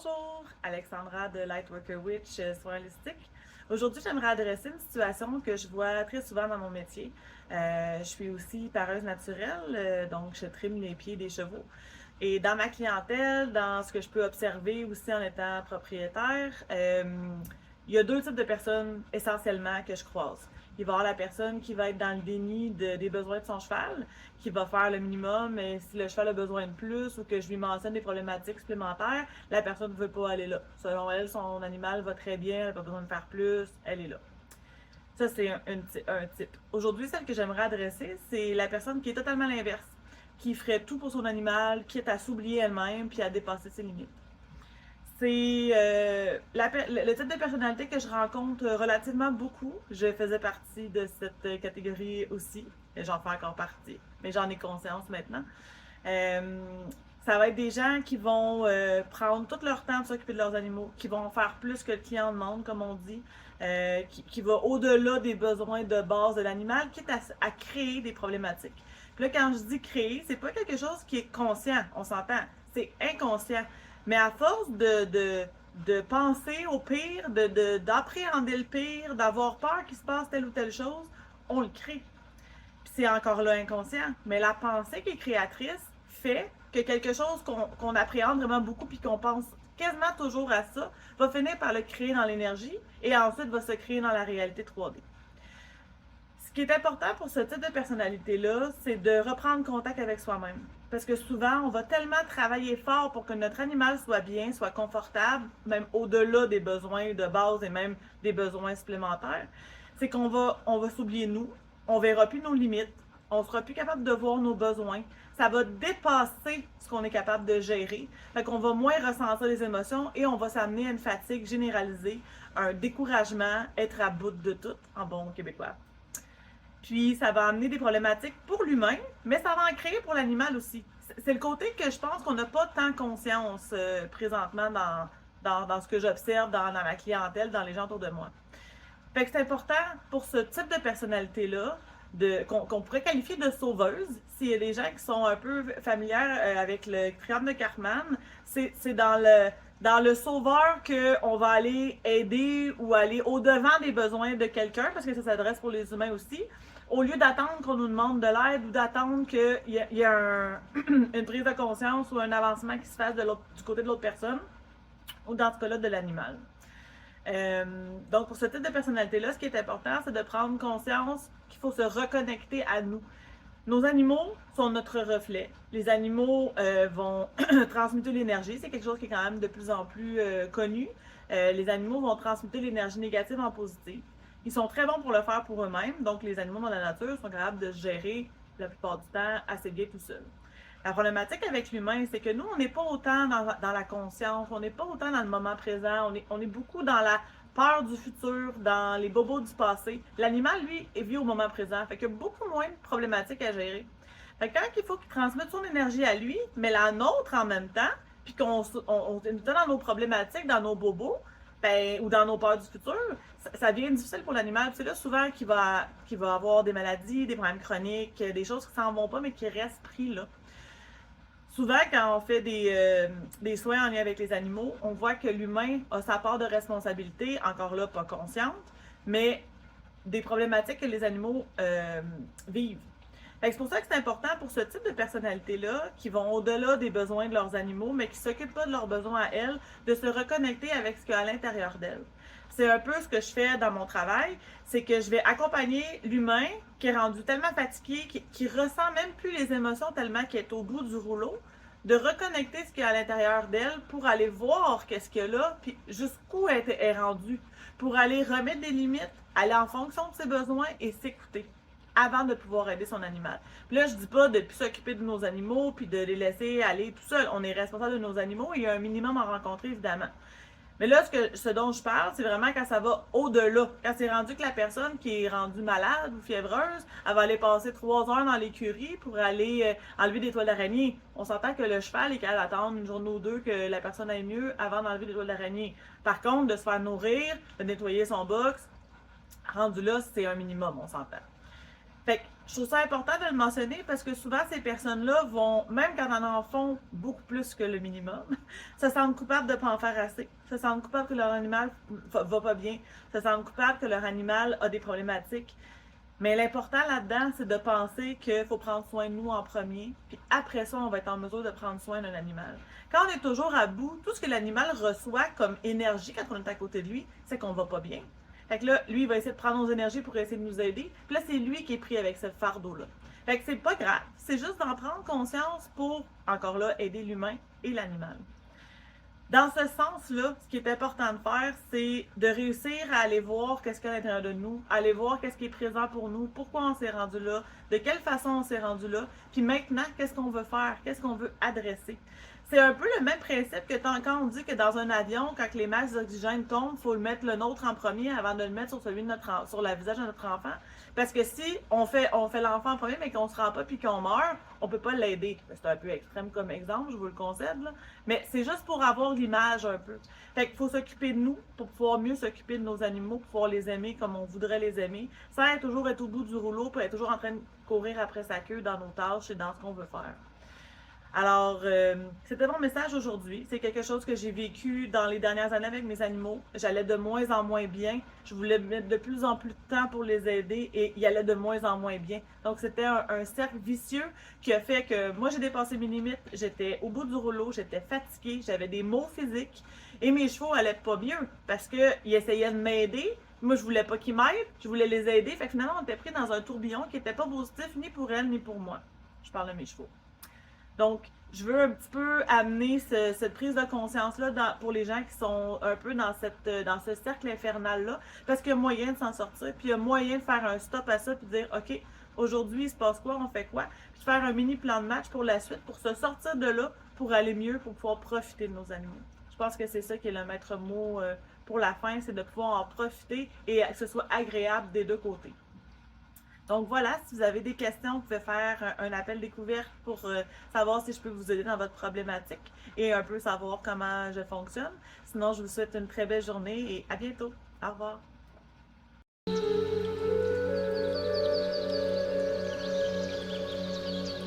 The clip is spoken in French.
Bonjour, Alexandra de Lightworker Witch soins holistiques. Aujourd'hui, j'aimerais adresser une situation que je vois très souvent dans mon métier. Je suis aussi pareuse naturelle, donc je trime les pieds des chevaux. Et dans ma clientèle, dans ce que je peux observer aussi en étant propriétaire, il y a deux types de personnes essentiellement que je croise. Il va y avoir la personne qui va être dans le déni des besoins de son cheval, qui va faire le minimum, et si le cheval a besoin de plus ou que je lui mentionne des problématiques supplémentaires, la personne ne veut pas aller là. Selon elle, son animal va très bien, elle n'a pas besoin de faire plus, elle est là. Ça, c'est un type. Aujourd'hui, celle que j'aimerais adresser, c'est la personne qui est totalement l'inverse, qui ferait tout pour son animal, quitte à s'oublier elle-même puis à dépasser ses limites. C'est le type de personnalité que je rencontre relativement beaucoup. Je faisais partie de cette catégorie aussi. J'en fais encore partie, mais j'en ai conscience maintenant. Euh, Ça va être des gens qui vont prendre tout leur temps de s'occuper de leurs animaux, qui vont faire plus que le client demande, comme on dit, qui va au-delà des besoins de base de l'animal, quitte à créer des problématiques. Puis là, quand je dis créer, c'est pas quelque chose qui est conscient, on s'entend, c'est inconscient. Mais à force de penser au pire, d'appréhender le pire, d'avoir peur qu'il se passe telle ou telle chose, on le crée. Puis c'est encore là inconscient. Mais la pensée qui est créatrice fait que quelque chose qu'on appréhende vraiment beaucoup puis qu'on pense quasiment toujours à ça, va finir par le créer dans l'énergie et ensuite va se créer dans la réalité 3D. Ce qui est important pour ce type de personnalité-là, c'est de reprendre contact avec soi-même. Parce que souvent, on va tellement travailler fort pour que notre animal soit bien, soit confortable, même au-delà des besoins de base et même des besoins supplémentaires, c'est qu'on va s'oublier nous, on verra plus nos limites, on sera plus capable de voir nos besoins, ça va dépasser ce qu'on est capable de gérer, fait qu'on va moins ressentir les émotions et on va s'amener à une fatigue généralisée, un découragement, être à bout de tout, en bon québécois. Puis ça va amener des problématiques pour l'humain, mais ça va en créer pour l'animal aussi. C'est le côté que je pense qu'on n'a pas tant conscience présentement dans ce que j'observe dans ma clientèle, dans les gens autour de moi. Fait que c'est important pour ce type de personnalité-là, qu'on pourrait qualifier de sauveuse, s'il y a des gens qui sont un peu familières avec le triangle de Cartman, c'est dans le sauveur qu'on va aller aider ou aller au-devant des besoins de quelqu'un, parce que ça s'adresse pour les humains aussi, au lieu d'attendre qu'on nous demande de l'aide ou d'attendre qu'il y a une prise de conscience ou un avancement qui se fasse du côté de l'autre personne, ou dans ce cas-là de l'animal. Donc, pour ce type de personnalité-là, ce qui est important, c'est de prendre conscience qu'il faut se reconnecter à nous. Nos animaux sont notre reflet. Les animaux vont transmuter l'énergie. C'est quelque chose qui est quand même de plus en plus connu. Les animaux vont transmuter l'énergie négative en positive. Ils sont très bons pour le faire pour eux-mêmes. Donc, les animaux dans la nature sont capables de se gérer la plupart du temps assez bien tout seuls. La problématique avec l'humain, c'est que nous, on n'est pas autant dans la conscience, on n'est pas autant dans le moment présent, on est beaucoup dans la peur du futur, dans les bobos du passé. L'animal, lui, vit au moment présent, fait qu'il y a beaucoup moins de problématiques à gérer. Fait que quand il faut qu'il transmette son énergie à lui, mais la nôtre en même temps, puis qu'on est dans nos problématiques, dans nos bobos, ben, ou dans nos peurs du futur, ça devient difficile pour l'animal. C'est là souvent qu'il va avoir des maladies, des problèmes chroniques, des choses qui s'en vont pas, mais qui restent pris là. Souvent, quand on fait des soins en lien avec les animaux, on voit que l'humain a sa part de responsabilité, encore là, pas consciente, mais des problématiques que les animaux vivent. C'est pour ça que c'est important pour ce type de personnalité-là, qui vont au-delà des besoins de leurs animaux, mais qui ne s'occupent pas de leurs besoins à elles, de se reconnecter avec ce qu'il y a à l'intérieur d'elles. C'est un peu ce que je fais dans mon travail, c'est que je vais accompagner l'humain qui est rendu tellement fatigué, qui ressent même plus les émotions tellement qu'il est au bout du rouleau, de reconnecter ce qu'il y a à l'intérieur d'elle pour aller voir qu'est-ce qu'il y a là, puis jusqu'où elle est rendue, pour aller remettre des limites, aller en fonction de ses besoins et s'écouter avant de pouvoir aider son animal. Puis là, je dis pas de plus s'occuper de nos animaux puis de les laisser aller tout seuls. On est responsable de nos animaux et il y a un minimum à rencontrer, évidemment. Mais là, ce dont je parle, c'est vraiment quand ça va au-delà. Quand c'est rendu que la personne qui est rendue malade ou fiévreuse, elle va aller passer 3 heures dans l'écurie pour aller enlever des toiles d'araignée. On s'entend que le cheval est capable d'attendre une journée ou deux que la personne aille mieux avant d'enlever des toiles d'araignée. Par contre, de se faire nourrir, de nettoyer son box, rendu là, c'est un minimum, on s'entend. Fait que Je trouve ça important de le mentionner parce que souvent, ces personnes-là vont, même quand elles en font beaucoup plus que le minimum, se sentent coupables de ne pas en faire assez, se sentent coupables que leur animal va pas bien, se sentent coupables que leur animal a des problématiques. Mais l'important là-dedans, c'est de penser qu'il faut prendre soin de nous en premier, puis après ça, on va être en mesure de prendre soin d'un animal. Quand on est toujours à bout, tout ce que l'animal reçoit comme énergie quand on est à côté de lui, c'est qu'on va pas bien. Fait que là, lui, il va essayer de prendre nos énergies pour essayer de nous aider. Puis là, c'est lui qui est pris avec ce fardeau-là. Fait que c'est pas grave. C'est juste d'en prendre conscience pour, encore là, aider l'humain et l'animal. Dans ce sens-là, ce qui est important de faire, c'est de réussir à aller voir qu'est-ce qu'il y a à l'intérieur de nous, aller voir qu'est-ce qui est présent pour nous, pourquoi on s'est rendu là, de quelle façon on s'est rendu là, puis maintenant, qu'est-ce qu'on veut faire, qu'est-ce qu'on veut adresser. C'est un peu le même principe que quand on dit que dans un avion, quand les masques d'oxygène tombent, il faut le mettre le nôtre en premier avant de le mettre sur celui de sur le visage de notre enfant. Parce que si on fait l'enfant en premier, mais qu'on ne se rend pas puis qu'on meurt, on ne peut pas l'aider. C'est un peu extrême comme exemple, je vous le concède, là. Mais c'est juste pour avoir l'image un peu. Fait qu'il faut s'occuper de nous pour pouvoir mieux s'occuper de nos animaux, pour pouvoir les aimer comme on voudrait les aimer, sans toujours être au bout du rouleau, pour être toujours en train de courir après sa queue dans nos tâches et dans ce qu'on veut faire. Alors, c'était mon message aujourd'hui. C'est quelque chose que j'ai vécu dans les dernières années avec mes animaux. J'allais de moins en moins bien. Je voulais mettre de plus en plus de temps pour les aider et ils allaient de moins en moins bien. Donc, c'était un cercle vicieux qui a fait que moi, j'ai dépassé mes limites. J'étais au bout du rouleau, j'étais fatiguée, j'avais des maux physiques et mes chevaux allaient pas mieux parce qu'ils essayaient de m'aider. Moi, je voulais pas qu'ils m'aident, je voulais les aider. Fait que finalement, on était pris dans un tourbillon qui était pas positif ni pour elles ni pour moi. Je parle de mes chevaux. Donc, je veux un petit peu amener cette prise de conscience-là pour les gens qui sont un peu dans ce cercle infernal-là, parce qu'il y a moyen de s'en sortir, puis il y a moyen de faire un stop à ça, puis de dire, OK, aujourd'hui, il se passe quoi, on fait quoi, puis de faire un mini plan de match pour la suite, pour se sortir de là, pour aller mieux, pour pouvoir profiter de nos animaux. Je pense que c'est ça qui est le maître mot pour la fin, c'est de pouvoir en profiter et que ce soit agréable des deux côtés. Donc voilà, si vous avez des questions, vous pouvez faire un appel découverte pour savoir si je peux vous aider dans votre problématique et un peu savoir comment je fonctionne. Sinon, je vous souhaite une très belle journée et à bientôt. Au revoir.